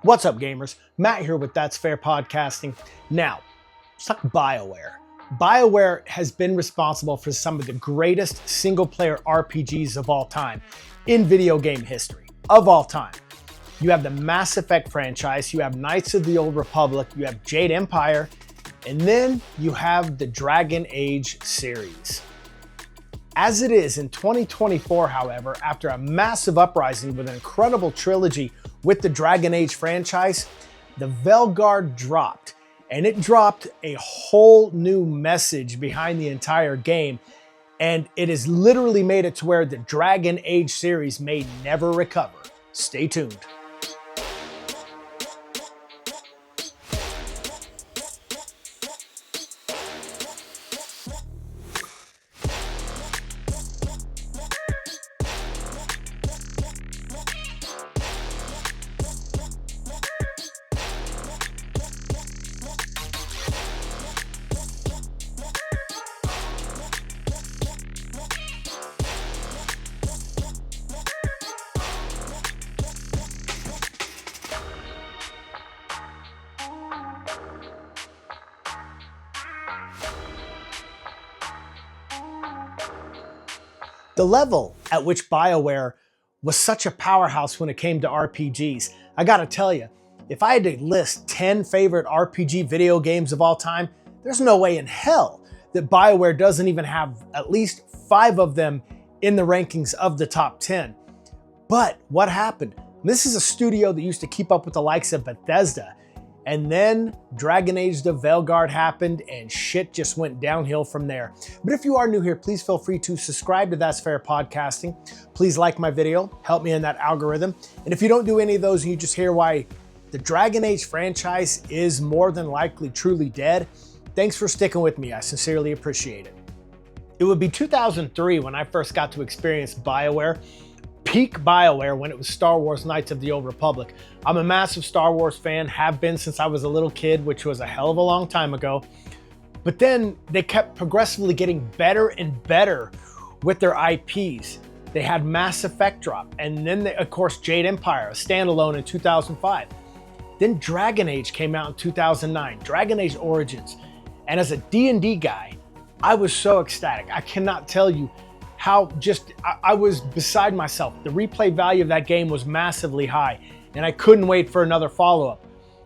What's up, gamers? Matt here with That's Fair Podcasting. Now, let's talk BioWare. BioWare has been responsible for some of the greatest single-player RPGs of all time in video game history, of all time. You have the Mass Effect franchise, you have Knights of the Old Republic, you have Jade Empire, and then you have the Dragon Age series. As it is in 2024, however, after a massive uprising with an incredible trilogy with the Dragon Age franchise, the Veil Guard dropped, and it dropped a whole new message behind the entire game, and it has literally made it to where the Dragon Age series may never recover. Stay tuned. The level at which BioWare was such a powerhouse when it came to RPGs, I gotta tell you, if I had to list 10 favorite RPG video games of all time, there's no way in hell that BioWare doesn't even have at least 5 of them in the rankings of the top 10. But what happened? This is a studio that used to keep up with the likes of Bethesda, and then Dragon Age the Veilguard happened and shit just went downhill from there. But if you are new here, please feel free to subscribe to That's Fair Podcasting. Please like my video, help me in that algorithm. And if you don't do any of those and you just hear why the Dragon Age franchise is more than likely truly dead, thanks for sticking with me. I sincerely appreciate it. It would be 2003 when I first got to experience BioWare. Peak BioWare when it was Star Wars Knights of the Old Republic. I'm a massive Star Wars fan, have been since I was a little kid, which was a hell of a long time ago. But then they kept progressively getting better and better with their IPs. They had Mass Effect drop, and then of course Jade Empire, a standalone in 2005. Then Dragon Age came out in 2009, Dragon Age Origins. And as a D&D guy, I was so ecstatic. I cannot tell you how I was beside myself. The replay value of that game was massively high, and I couldn't wait for another follow-up,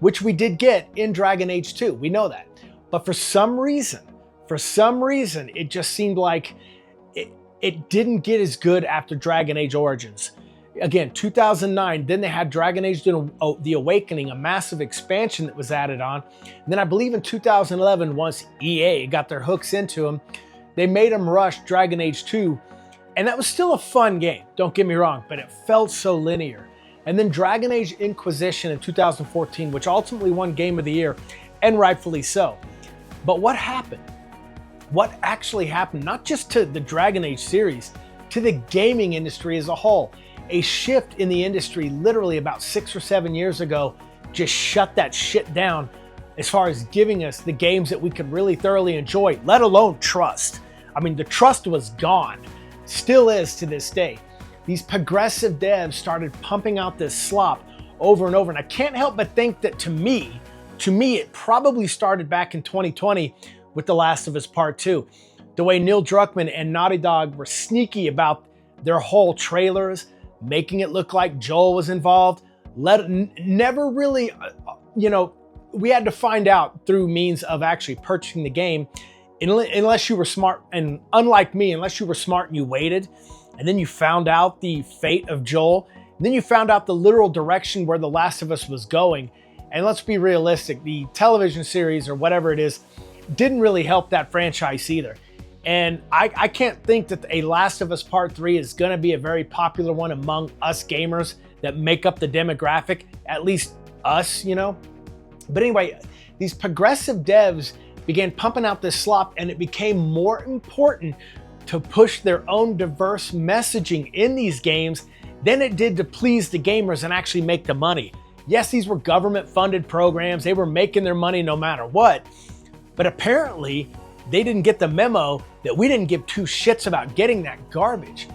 which we did get in Dragon Age 2, we know that. But for some reason, it just seemed like it didn't get as good after Dragon Age Origins. Again, 2009, then they had Dragon Age The Awakening, a massive expansion that was added on. And then I believe in 2011, once EA got their hooks into them, they made them rush Dragon Age 2, and that was still a fun game, don't get me wrong, but it felt so linear. And then Dragon Age Inquisition in 2014, which ultimately won Game of the Year, and rightfully so. But what happened? What actually happened, not just to the Dragon Age series, to the gaming industry as a whole? A shift in the industry literally about 6 or 7 years ago just shut that shit down as far as giving us the games that we could really thoroughly enjoy, let alone trust. I mean, the trust was gone, still is to this day. These progressive devs started pumping out this slop over and over, and I can't help but think that to me, it probably started back in 2020 with The Last of Us Part 2. The way Neil Druckmann and Naughty Dog were sneaky about their whole trailers, making it look like Joel was involved, never really, we had to find out through means of actually purchasing the game, unless you were smart, and unlike me, unless you were smart and you waited, and then you found out the fate of Joel, and then you found out the literal direction where The Last of Us was going. And let's be realistic, the television series or whatever it is didn't really help that franchise either. And I can't think that a Last of Us Part 3 is gonna be a very popular one among us gamers that make up the demographic, at least us, But anyway, these progressive devs began pumping out this slop, and it became more important to push their own diverse messaging in these games than it did to please the gamers and actually make the money. Yes, these were government-funded programs. They were making their money no matter what. But apparently, they didn't get the memo that we didn't give two shits about getting that garbage.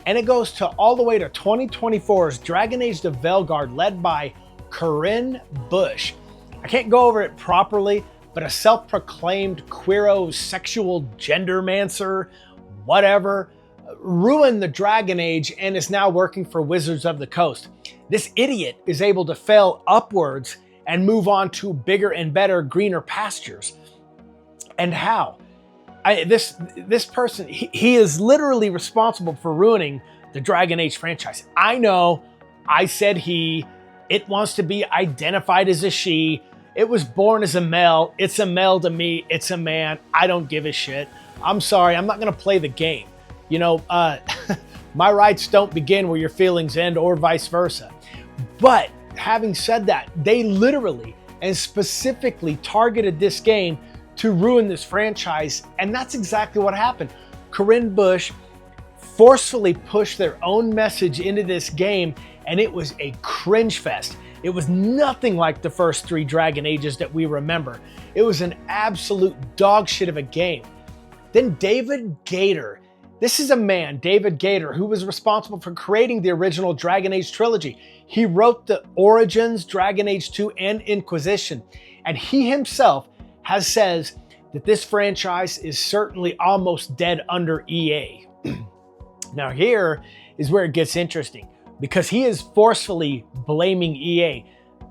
And it goes to all the way to 2024's Dragon Age the Veilguard, led by Corinne Bush. I can't go over it properly, but a self-proclaimed queero-sexual gendermancer, whatever, ruined the Dragon Age and is now working for Wizards of the Coast. This idiot is able to fail upwards and move on to bigger and better, greener pastures. And how? This person, he is literally responsible for ruining the Dragon Age franchise. I know, I said he, it wants to be identified as a she, it was born as a male, it's a male to me, it's a man, I don't give a shit. I'm sorry, I'm not gonna play the game. You know, my rights don't begin where your feelings end or vice versa. But having said that, they literally and specifically targeted this game to ruin this franchise, and that's exactly what happened. Corinne Bush forcefully pushed their own message into this game, and it was a cringe fest. It was nothing like the first 3 Dragon Ages that we remember. It was an absolute dog shit of a game. Then David Gaider. This is a man, David Gaider, who was responsible for creating the original Dragon Age trilogy. He wrote the Origins, Dragon Age 2, and Inquisition. And he himself says that this franchise is certainly almost dead under EA. Now here is where it gets interesting, because he is forcefully blaming EA.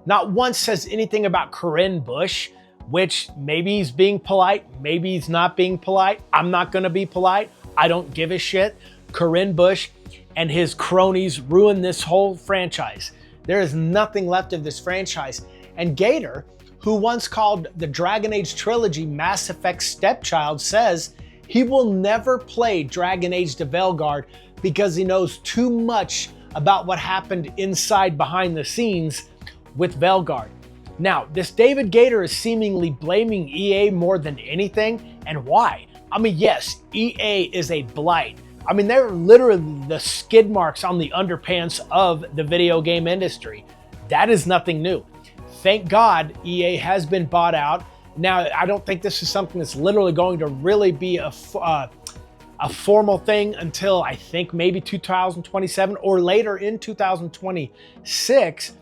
Not once says anything about Corinne Bush, which maybe he's being polite, maybe he's not being polite. I'm not gonna be polite. I don't give a shit. Corinne Bush and his cronies ruined this whole franchise. There is nothing left of this franchise. And Gaider, who once called the Dragon Age trilogy Mass Effect stepchild, says he will never play Dragon Age to Veilguard because he knows too much about what happened inside behind the scenes with Veilguard. Now, this David Gaider is seemingly blaming EA more than anything, and why? I mean, yes, EA is a blight. I mean, they're literally the skid marks on the underpants of the video game industry. That is nothing new. Thank God EA has been bought out. Now, I don't think this is something that's literally going to really be a formal thing until I think maybe 2027 or later in 2026,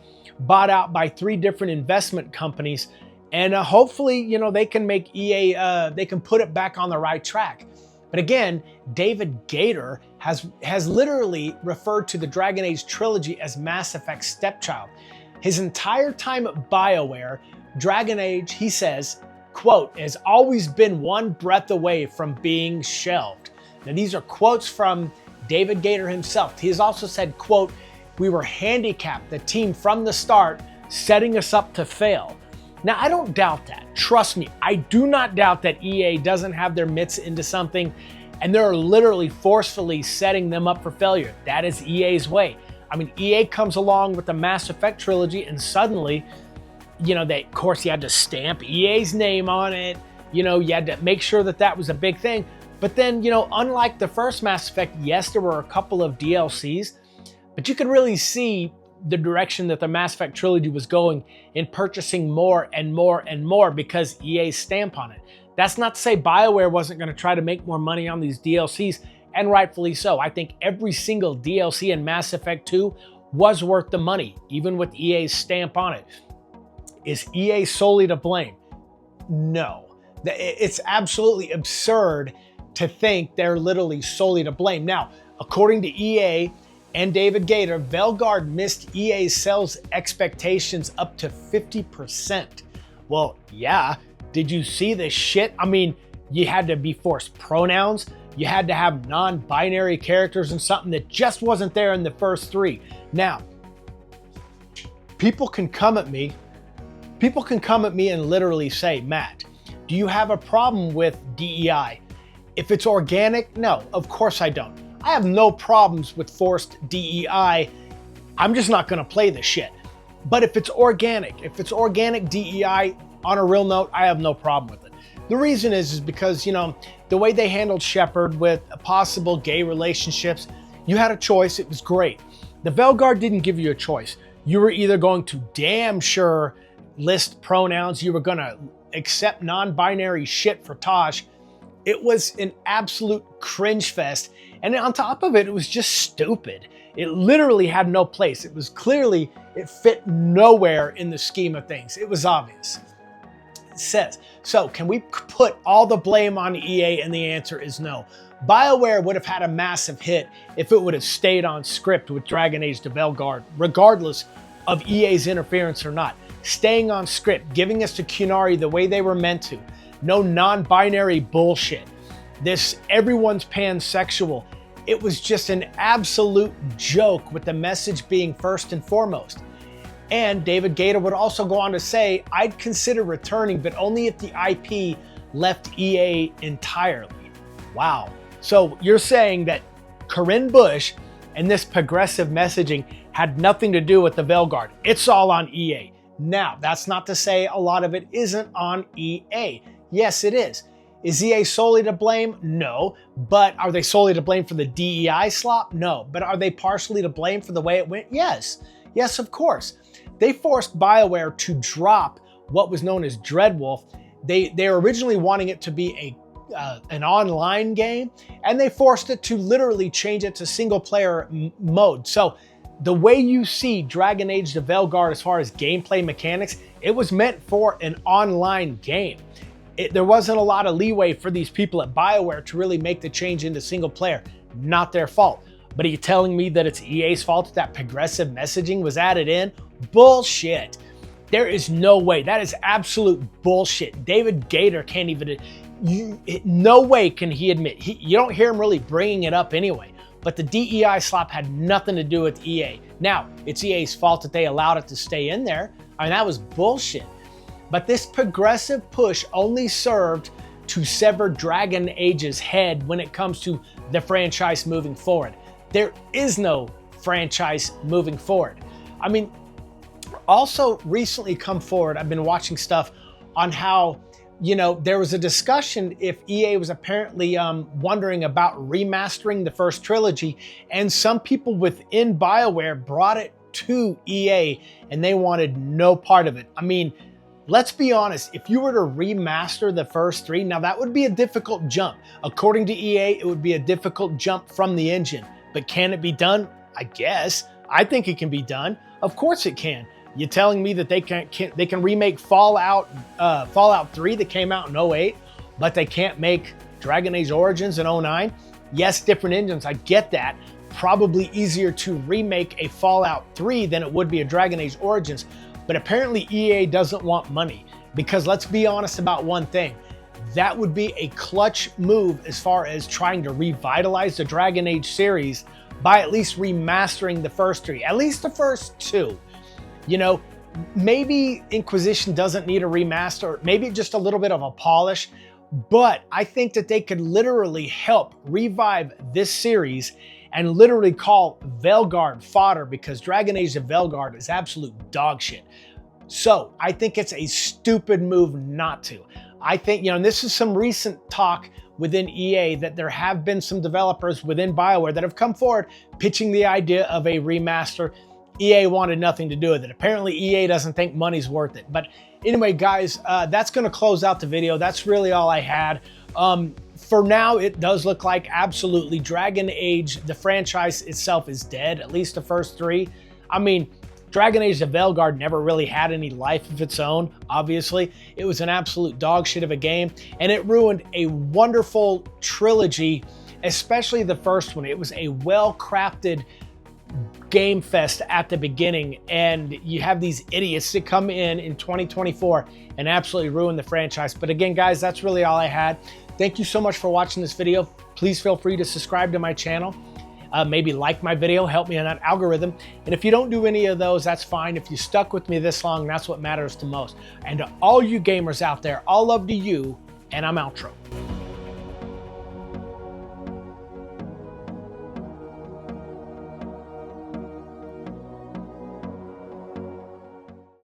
bought out by 3 different investment companies. And hopefully, you know, they can make EA, they can put it back on the right track. But again, David Gaider has literally referred to the Dragon Age trilogy as Mass Effect stepchild. His entire time at BioWare, Dragon Age, he says, quote, has always been one breath away from being shelved. Now, these are quotes from David Gaider himself. He has also said, quote, we were handicapped, the team from the start, setting us up to fail. Now, I don't doubt that. Trust me, I do not doubt that EA doesn't have their mitts into something and they're literally forcefully setting them up for failure. That is EA's way. I mean, EA comes along with the Mass Effect trilogy and suddenly, you know, of course you had to stamp EA's name on it. You know, you had to make sure that that was a big thing. But then, you know, unlike the first Mass Effect, yes, there were a couple of DLCs, but you could really see the direction that the Mass Effect trilogy was going in purchasing more and more and more because EA's stamp on it. That's not to say BioWare wasn't going to try to make more money on these DLCs, and rightfully so. I think every single DLC in Mass Effect 2 was worth the money, even with EA's stamp on it. Is EA solely to blame? No. It's absolutely absurd to think they're literally solely to blame. Now, according to EA and David Gaider, Veilguard missed EA's sales expectations up to 50%. Well, yeah. Did you see this shit? I mean, you had to be forced pronouns. You had to have non-binary characters and something that just wasn't there in the first 3. Now, people can come at me and literally say, Matt, do you have a problem with DEI? If it's organic, no, of course I don't. I have no problems with forced DEI. I'm just not gonna play the shit. But if it's organic DEI, on a real note, I have no problem with it. The reason is because, you know, the way they handled Shepard with possible gay relationships, you had a choice, it was great. The Veilguard didn't give you a choice. You were either going to damn sure list pronouns, you were gonna accept non-binary shit for Tosh. It was an absolute cringe fest. And on top of it, it was just stupid. It literally had no place. It was clearly It fit nowhere in the scheme of things. It was obvious. It says, so can we put all the blame on EA? And the answer is no. BioWare would have had a massive hit if it would have stayed on script with Dragon Age the Veilguard, regardless of EA's interference or not. Staying on script, giving us the Qunari the way they were meant to. No non-binary bullshit. This everyone's pansexual. It was just an absolute joke with the message being first and foremost. And David Gator would also go on to say, I'd consider returning, but only if the IP left EA entirely. Wow. So you're saying that Corinne Bush and this progressive messaging had nothing to do with the Veilguard. It's all on EA. Now, that's not to say a lot of it isn't on EA. Yes, it is. Is EA solely to blame? No. But are they solely to blame for the DEI slop? No. But are they partially to blame for the way it went? Yes. Yes, of course. They forced BioWare to drop what was known as Dreadwolf. They were originally wanting it to be an online game, and they forced it to literally change it to single player mode. So the way you see Dragon Age the Veilguard as far as gameplay mechanics, it was meant for an online game. There wasn't a lot of leeway for these people at BioWare to really make the change into single player. Not their fault. But are you telling me that it's EA's fault that progressive messaging was added in? Bullshit. There is no way. That is absolute bullshit. David Gator can't even... no way can he admit. You don't hear him really bringing it up anyway. But the DEI slop had nothing to do with EA. Now, it's EA's fault that they allowed it to stay in there. I mean, that was bullshit. But this progressive push only served to sever Dragon Age's head when it comes to the franchise moving forward. There is no franchise moving forward. I mean, also recently come forward, I've been watching stuff on how, you know, there was a discussion if EA was apparently wondering about remastering the first trilogy, and some people within BioWare brought it to EA and they wanted no part of it. I mean, let's be honest, if you were to remaster the first three, now that would be a difficult jump. According to EA, it would be a difficult jump from the engine. But can it be done? I guess. I think it can be done. Of course it can. You're telling me that they can remake Fallout 3 that came out in 2008, but they can't make Dragon Age Origins in 2009? Yes, different engines, I get that. Probably easier to remake a Fallout 3 than it would be a Dragon Age Origins, but apparently EA doesn't want money, because let's be honest about one thing. That would be a clutch move as far as trying to revitalize the Dragon Age series by at least remastering the first three, at least the first two. You know, maybe Inquisition doesn't need a remaster, maybe just a little bit of a polish, but I think that they could literally help revive this series and literally call Veilguard fodder, because Dragon Age the Veilguard is absolute dog shit. So I think it's a stupid move not to. I think, you know, and this is some recent talk within EA that there have been some developers within BioWare that have come forward pitching the idea of a remaster. EA wanted nothing to do with it. Apparently EA doesn't think money's worth it. But anyway, guys, that's going to close out the video. That's really all I had. For now, it does look like absolutely Dragon Age, the franchise itself, is dead, at least the first three. I mean, Dragon Age the Veilguard never really had any life of its own, obviously. It was an absolute dog shit of a game, and it ruined a wonderful trilogy, especially the first one. It was a well-crafted game fest at the beginning, and you have these idiots that come in 2024 and absolutely ruin the franchise. But again, guys, that's really all I had. Thank you so much for watching this video. Please feel free to subscribe to my channel. Maybe like my video, help me on that algorithm. And if you don't do any of those, that's fine. If you stuck with me this long, that's what matters the most. And to all you gamers out there, all love to you, and I'm outro.